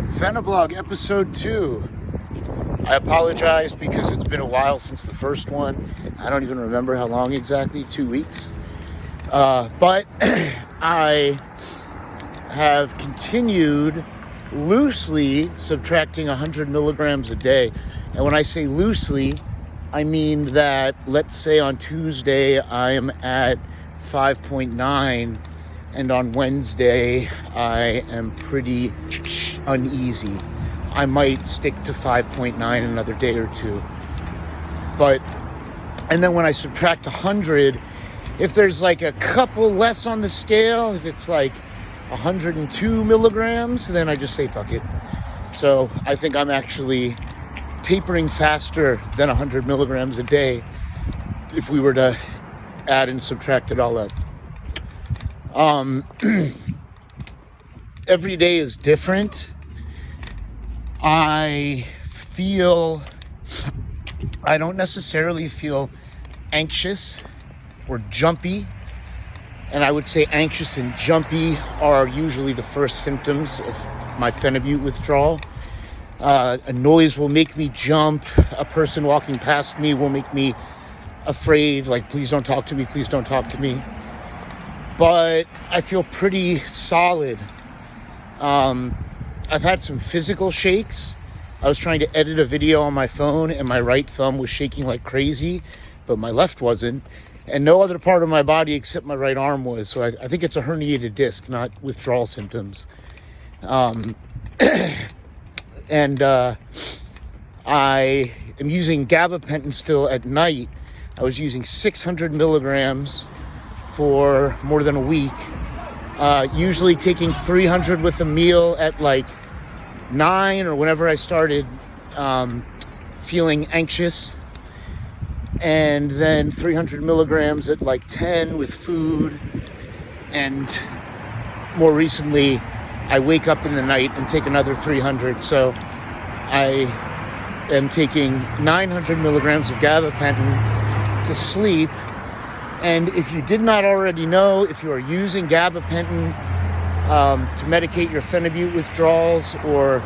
Pheniblog episode 2. I apologize because it's been a while since the first one. I don't even remember how long exactly, 2 weeks. But I have continued loosely subtracting 100 milligrams a day. And when I say loosely, I mean that, let's say on Tuesday, I am at 5.9, and on Wednesday, I am pretty uneasy. I might stick to 5.9 another day or two. And then when I subtract 100, if there's like a couple less on the scale, if it's like 102 milligrams, then I just say fuck it. So I think I'm actually tapering faster than 100 milligrams a day if we were to add and subtract it all up. Every day is different. I don't necessarily feel anxious or jumpy. And I would say anxious and jumpy are usually the first symptoms of my Pheniblog withdrawal. A noise will make me jump. A person walking past me will make me afraid, like, please don't talk to me, please don't talk to me. But I feel pretty solid. I've had some physical shakes. I was trying to edit a video on my phone and my right thumb was shaking like crazy, but my left wasn't. And no other part of my body except my right arm was. So I think it's a herniated disc, not withdrawal symptoms. And I am using gabapentin still at night. I was using 600 milligrams for more than a week. Usually taking 300 with a meal at like 9 or whenever I started feeling anxious. And then 300 milligrams at like 10 with food. And more recently, I wake up in the night and take another 300. So I am taking 900 milligrams of gabapentin to sleep. And if you did not already know, if you are using gabapentin to medicate your Pheniblog withdrawals or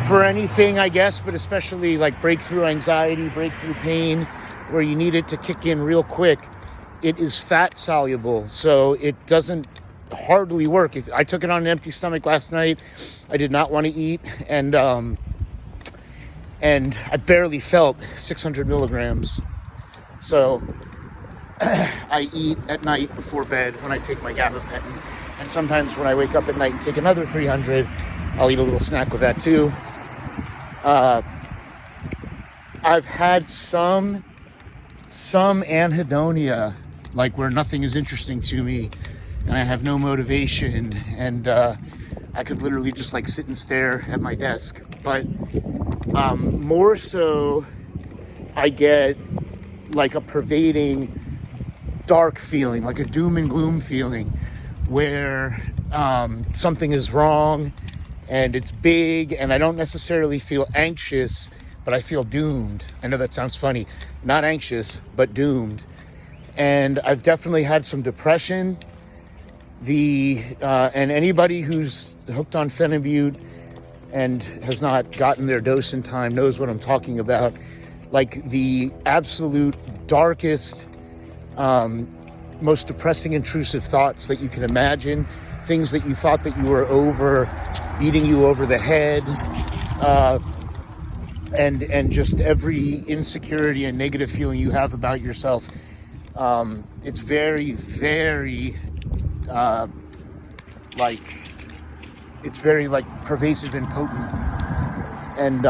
for anything, I guess, but especially like breakthrough anxiety, breakthrough pain, where you need it to kick in real quick, it is fat soluble. So it doesn't hardly work. If I took it on an empty stomach last night, I did not want to eat. And I barely felt 600 milligrams. So I eat at night before bed when I take my gabapentin. And sometimes when I wake up at night and take another 300, I'll eat a little snack with that too. I've had some anhedonia, like where nothing is interesting to me and I have no motivation and I could literally just like sit and stare at my desk. But more so, I get like a pervading dark feeling, like a doom and gloom feeling, where something is wrong and it's big, and I don't necessarily feel anxious, but I feel doomed. I know that sounds funny. Not anxious, but doomed. And I've definitely had some depression. And anybody who's hooked on Pheniblog and has not gotten their dose in time knows what I'm talking about. Like the absolute darkest, most depressing, intrusive thoughts that you can imagine, things that you thought that you were over, beating you over the head, and just every insecurity and negative feeling you have about yourself. It's very, very, it's very pervasive and potent, and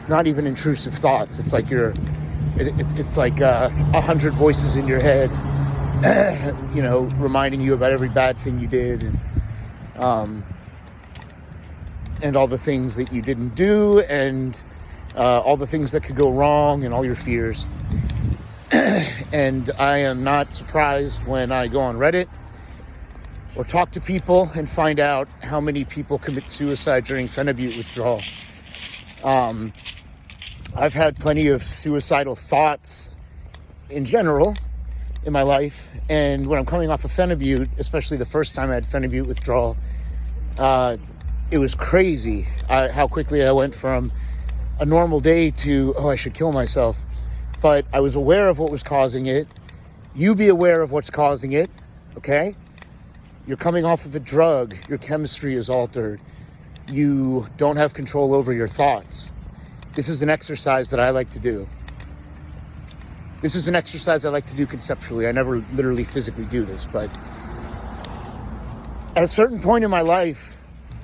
not even intrusive thoughts. It's like it's like 100 voices in your head, reminding you about every bad thing you did, and all the things that you didn't do, and all the things that could go wrong, and all your fears. And I am not surprised when I go on Reddit or talk to people and find out how many people commit suicide during Pheniblog withdrawal. I've had plenty of suicidal thoughts in general in my life, and when I'm coming off of Pheniblog, especially the first time I had Pheniblog withdrawal, it was crazy how quickly I went from a normal day to, I should kill myself. But I was aware of what was causing it. You be aware of what's causing it, okay? You're coming off of a drug. Your chemistry is altered. You don't have control over your thoughts. This is an exercise that I like to do. This is an exercise I like to do conceptually. I never literally physically do this, but at a certain point in my life,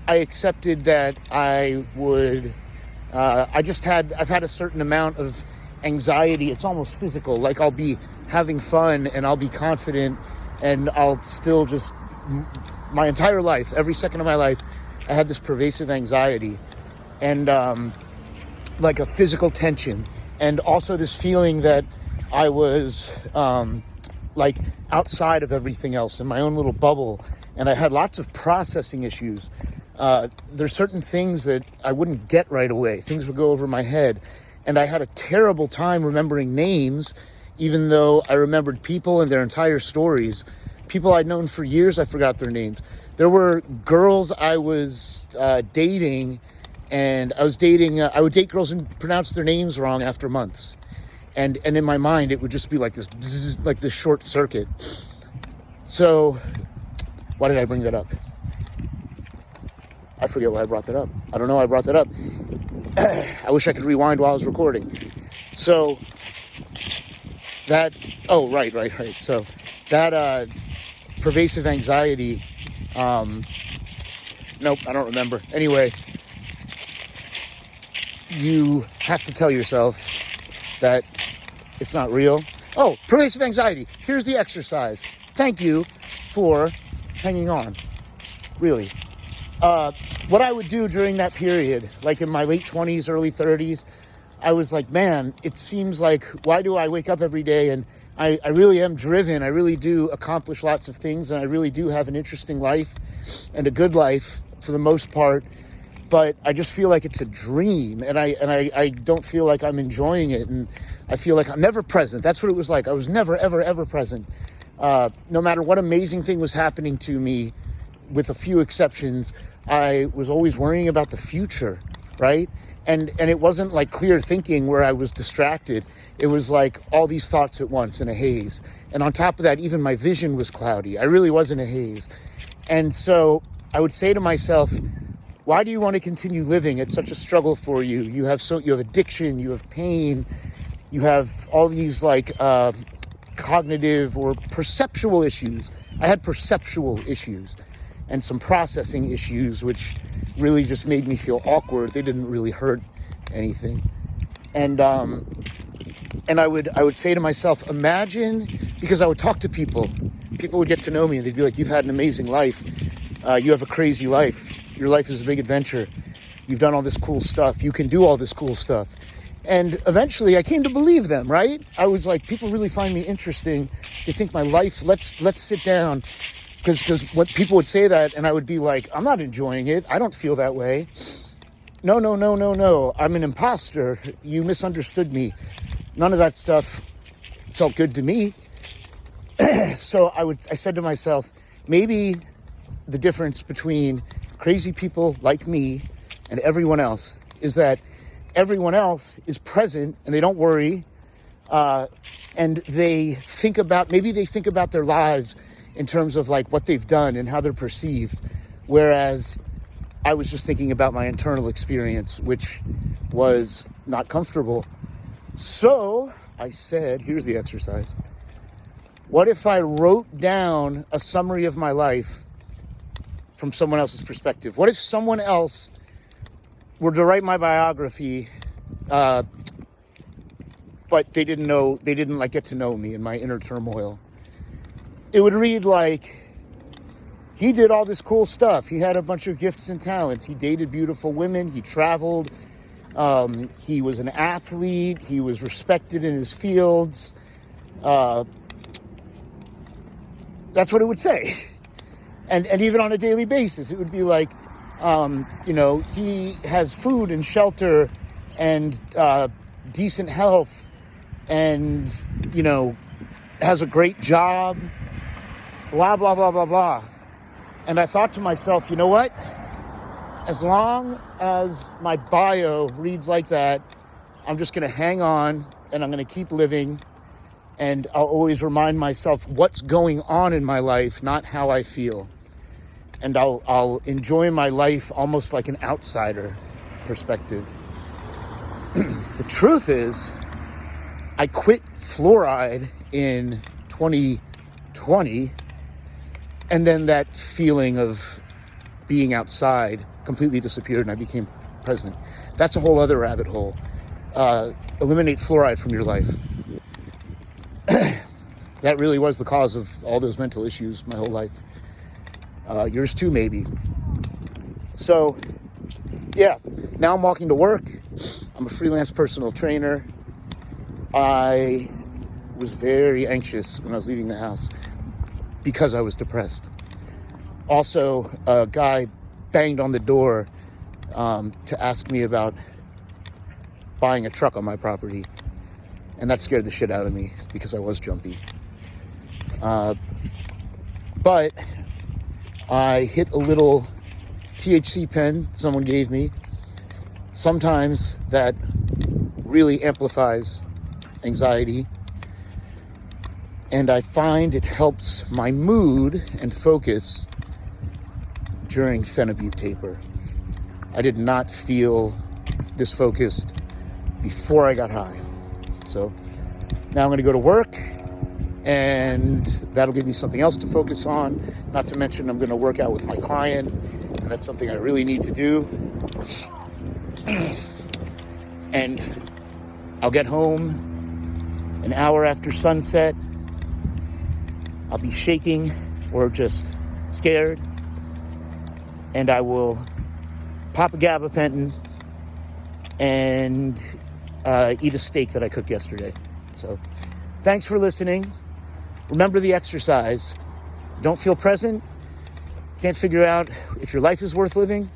I accepted that I've had a certain amount of anxiety. It's almost physical. Like I'll be having fun and I'll be confident and I'll still just, my entire life, every second of my life, I had this pervasive anxiety and like a physical tension, and also this feeling that I was like outside of everything else in my own little bubble, and I had lots of processing issues. There's certain things that I wouldn't get right away. Things would go over my head, and I had a terrible time remembering names, even though I remembered people and their entire stories. People I'd known for years, I forgot their names. There were girls I was dating, and I would date girls and pronounce their names wrong after months. And in my mind, it would just be like this short circuit. So, why did I bring that up? I forget why I brought that up. I don't know why I brought that up. I wish I could rewind while I was recording. So, right. So, that pervasive anxiety, nope, I don't remember. Anyway, you have to tell yourself that it's not real. Oh, pervasive anxiety. Here's the exercise. Thank you for hanging on. Really. What I would do during that period, like in my late 20s, early 30s, I was like, man, it seems like, why do I wake up every day and I really am driven. I really do accomplish lots of things, and I really do have an interesting life and a good life for the most part. But I just feel like it's a dream, and I don't feel like I'm enjoying it, and I feel like I'm never present. That's what it was like. I was never, ever, ever present. No matter what amazing thing was happening to me, with a few exceptions, I was always worrying about the future, right? And it wasn't like clear thinking where I was distracted. It was like all these thoughts at once in a haze. And on top of that, even my vision was cloudy. I really was in a haze. And so I would say to myself, why do you want to continue living? It's such a struggle for you. You have addiction, you have pain, you have all these like cognitive or perceptual issues. I had perceptual issues and some processing issues, which really just made me feel awkward. They didn't really hurt anything. And I would say to myself, imagine, because I would talk to people would get to know me and they'd be like, you've had an amazing life. You have a crazy life. Your life is a big adventure. You've done all this cool stuff. You can do all this cool stuff. And eventually I came to believe them, right? I was like, people really find me interesting. They think my life, let's sit down. Because what people would say that, and I would be like, I'm not enjoying it. I don't feel that way. No. I'm an imposter. You misunderstood me. None of that stuff felt good to me. So I said to myself, maybe the difference between crazy people like me and everyone else is that everyone else is present and they don't worry. And they think about their lives in terms of like what they've done and how they're perceived. Whereas I was just thinking about my internal experience, which was not comfortable. So I said, here's the exercise. What if I wrote down a summary of my life from someone else's perspective? What if someone else were to write my biography, but they didn't like get to know me in my inner turmoil? It would read like, he did all this cool stuff. He had a bunch of gifts and talents. He dated beautiful women. He traveled. He was an athlete. He was respected in his fields. That's what it would say. And even on a daily basis, it would be like, he has food and shelter and decent health and, has a great job. Blah, blah, blah, blah, blah. And I thought to myself, you know what? as long as my bio reads like that, I'm just going to hang on and I'm going to keep living. And I'll always remind myself what's going on in my life, not how I feel. And I'll enjoy my life almost like an outsider perspective. The truth is, I quit fluoride in 2020, and then that feeling of being outside completely disappeared and I became present. That's a whole other rabbit hole. Eliminate fluoride from your life. That really was the cause of all those mental issues my whole life. Yours too, maybe. So, yeah, now I'm walking to work. I'm a freelance personal trainer. I was very anxious when I was leaving the house because I was depressed. Also, a guy banged on the door to ask me about buying a truck on my property. And that scared the shit out of me because I was jumpy. But I hit a little THC pen someone gave me. Sometimes that really amplifies anxiety. And I find it helps my mood and focus during Pheniblog taper. I did not feel this focused before I got high. So now I'm going to go to work, and that'll give me something else to focus on. Not to mention I'm going to work out with my client, and that's something I really need to do. And I'll get home an hour after sunset. I'll be shaking or just scared, and I will pop a gabapentin and eat a steak that I cooked yesterday. So thanks for listening. Remember the exercise. Don't feel present. Can't figure out if your life is worth living.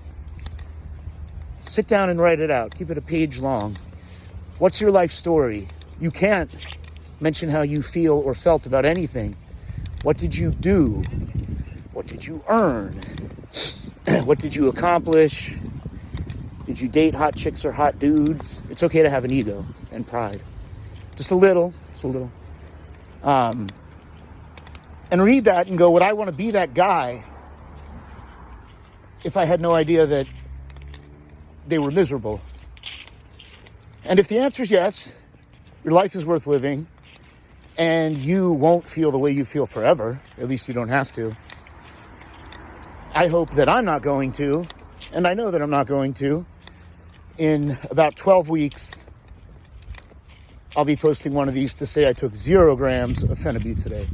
Sit down and write it out. Keep it a page long. What's your life story? You can't mention how you feel or felt about anything. What did you do? What did you earn? What did you accomplish? Did you date hot chicks or hot dudes? It's okay to have an ego and pride. Just a little. And read that and go, would I want to be that guy if I had no idea that they were miserable? And if the answer is yes, your life is worth living, and you won't feel the way you feel forever. At least you don't have to. I hope that I'm not going to, and I know that I'm not going to. In about 12 weeks, I'll be posting one of these to say I took 0 grams of Pheniblog today.